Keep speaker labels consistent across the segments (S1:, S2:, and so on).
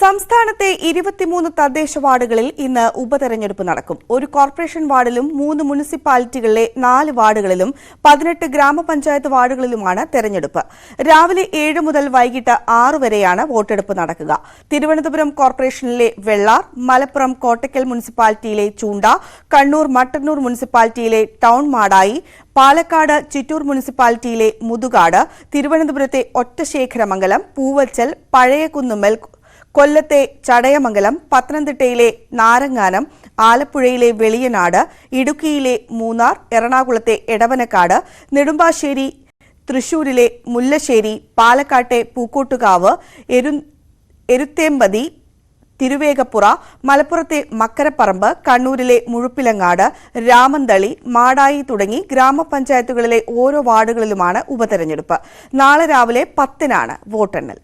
S1: സംസ്ഥാനത്തെ 23 തദ്ദേശ വാർഡുകളിൽ ഇന്ന് ഉപതെരഞ്ഞെടുപ്പ് നടക്കും. ഒരു കോർപ്പറേഷൻ വാർഡിലും 3 മുനിസിപ്പാലിറ്റികളിലെ 4 വാർഡുകളിലും 18 ഗ്രാമപഞ്ചായത്ത് വാർഡുകളിലുമാണ് തെരഞ്ഞെടുപ്പ്. രാവിലെ 7 മുതൽ വൈകിട്ട് 6 വരെയാണ് വോട്ടെടുപ്പ് നടക്കുക. തിരുവനന്തപുരം കോർപ്പറേഷനിലെ വെള്ളാർ, മലപ്പുറം കോട്ടയ്ക്കൽ മുനിസിപ്പാലിറ്റിയിലെ ചൂണ്ട, കണ്ണൂർ മട്ടന്നൂർ മുനിസിപ്പാലിറ്റിയിലെ ടൗൺ മാടായി, പാലക്കാട് ചിറ്റൂർ മുനിസിപ്പാലിറ്റിയിലെ മുതുകാട്, തിരുവനന്തപുരത്തെ ഒറ്റശേഖരമംഗലം, പൂവച്ചൽ, പഴയകുന്നുമ്മൽ, കൊല്ലത്തെ ചടയമംഗലം, പത്തനംതിട്ടയിലെ നാരങ്ങാനം, ആലപ്പുഴയിലെ വെളിയനാട്, ഇടുക്കിയിലെ മൂന്നാർ, എറണാകുളത്തെ എടവനക്കാട്, നെടുമ്പാശ്ശേരി, തൃശൂരിലെ മുല്ലശ്ശേരി, പാലക്കാട്ടെ പൂക്കോട്ടുകാവ്, എരുത്തേമ്പതി, തിരുവേഗപ്പുറ, മലപ്പുറത്തെ മക്കരപ്പറമ്പ്, കണ്ണൂരിലെ മുഴുപ്പിലങ്ങാട്, രാമന്തളി, മാടായി തുടങ്ങി ഗ്രാമപഞ്ചായത്തുകളിലെ ഓരോ വാർഡുകളിലുമാണ് ഉപതെരഞ്ഞെടുപ്പ്. നാളെ രാവിലെ 10-നാണ് വോട്ടെണ്ണൽ.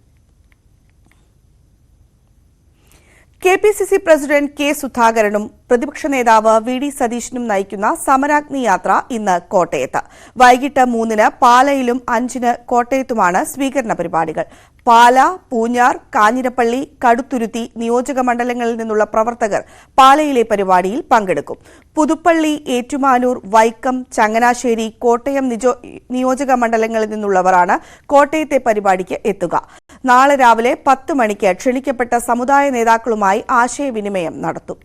S1: കെപിസിസി പ്രസിഡന്റ് കെ സുധാകരനും പ്രതിപക്ഷ നേതാവ് വി ഡി സതീശനും നയിക്കുന്ന സമരാഗ്നി യാത്ര ഇന്ന് കോട്ടയത്ത്. വൈകിട്ട് 3-ന് പാലയിലും 5-ന് കോട്ടയത്തുമാണ് സ്വീകരണ പരിപാടികൾ. പാല, പൂഞ്ഞാർ, കാഞ്ഞിരപ്പള്ളി, കടുത്തുരുത്തി നിയോജക മണ്ഡലങ്ങളിൽ നിന്നുള്ള പ്രവർത്തകർ പാലയിലെ പരിപാടിയിൽ പങ്കെടുക്കും. പുതുപ്പള്ളി, ഏറ്റുമാനൂർ, വൈക്കം, ചങ്ങനാശ്ശേരി, കോട്ടയം നിയോജക മണ്ഡലങ്ങളിൽ നിന്നുള്ളവരാണ് കോട്ടയത്തെ പരിപാടിക്ക് എത്തുക. നാളെ രാവിലെ 10 മണിക്ക് ക്ഷണിക്കപ്പെട്ട സമുദായ നേതാക്കളുമായി ആശയവിനിമയം നടത്തും.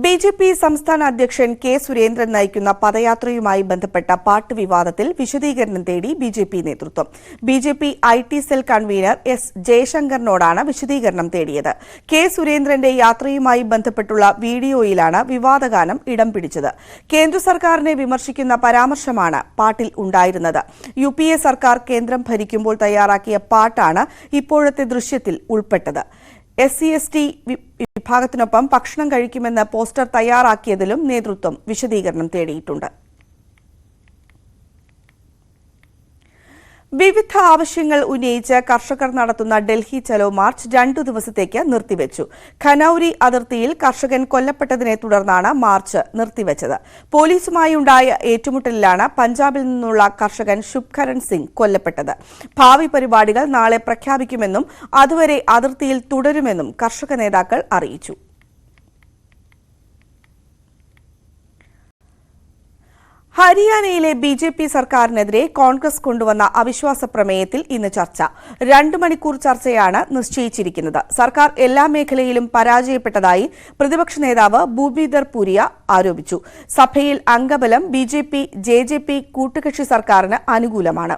S1: ബിജെപി സംസ്ഥാന അധ്യക്ഷൻ കെ സുരേന്ദ്രൻ നയിക്കുന്ന പദയാത്രയുമായി ബന്ധപ്പെട്ട പാട്ട് വിവാദത്തിൽ വിശദീകരണം തേടി ബിജെപി നേതൃത്വം. BJP IT cell convener S ജയശങ്കറിനോടാണ് വിശദീകരണം തേടിയത്. കെ സുരേന്ദ്രന്റെ യാത്രയുമായി ബന്ധപ്പെട്ടുള്ള വീഡിയോയിലാണ് വിവാദഗാനം ഇടം പിടിച്ചത്. കേന്ദ്ര സർക്കാരിനെ വിമർശിക്കുന്ന പരാമർശമാണ് പാട്ടിൽ ഉണ്ടായിരുന്നത്. യുപിഎ സർക്കാർ കേന്ദ്രം ഭരിക്കുമ്പോൾ തയ്യാറാക്കിയ പാട്ടാണ് ഇപ്പോഴത്തെ ദൃശ്യത്തിൽ ഉൾപ്പെട്ടത്. SC/ST വിഭാഗത്തിനൊപ്പം ഭക്ഷണം കഴിക്കുമെന്ന് പോസ്റ്റർ തയ്യാറാക്കിയതിലും നേതൃത്വം വിശദീകരണം തേടിയിട്ടുണ്ട്. വിവിധ ആവശ്യങ്ങൾ ഉന്നയിച്ച് കർഷകർ നടത്തുന്ന ഡൽഹി ചലോ മാർച്ച് 2 ദിവസത്തേക്ക് നിർത്തിവച്ചു. ഖനൌരി അതിർത്തിയിൽ കർഷകൻ കൊല്ലപ്പെട്ടതിനെ തുടർന്നാണ് മാർച്ച് നിർത്തിവച്ചത്. പോലീസുമായുണ്ടായ ഏറ്റുമുട്ടലിലാണ് പഞ്ചാബിൽ നിന്നുള്ള കർഷകൻ ശുഭ്കരൺ സിംഗ് കൊല്ലപ്പെട്ടത്. ഭാവി പരിപാടികൾ നാളെ പ്രഖ്യാപിക്കുമെന്നും അതുവരെ അതിർത്തിയിൽ തുടരുമെന്നും കർഷക നേതാക്കൾ അറിയിച്ചു. ഹരിയാനയിലെ ബിജെപി സർക്കാരിനെതിരെ കോൺഗ്രസ് കൊണ്ടുവന്ന അവിശ്വാസ പ്രമേയത്തിൽ ഇന്ന് ചർച്ച. 2 മണിക്കൂർ ചർച്ചയാണ് നിശ്ചയിച്ചിരിക്കുന്നത്. സർക്കാർ എല്ലാ മേഖലയിലും പരാജയപ്പെട്ടതായി പ്രതിപക്ഷ നേതാവ് ഭൂപീന്ദർ പുരിയ ആരോപിച്ചു. സഭയിൽ അംഗബലം BJP, JJP കൂട്ടുകക്ഷി സർക്കാരിന് അനുകൂലമാണ്.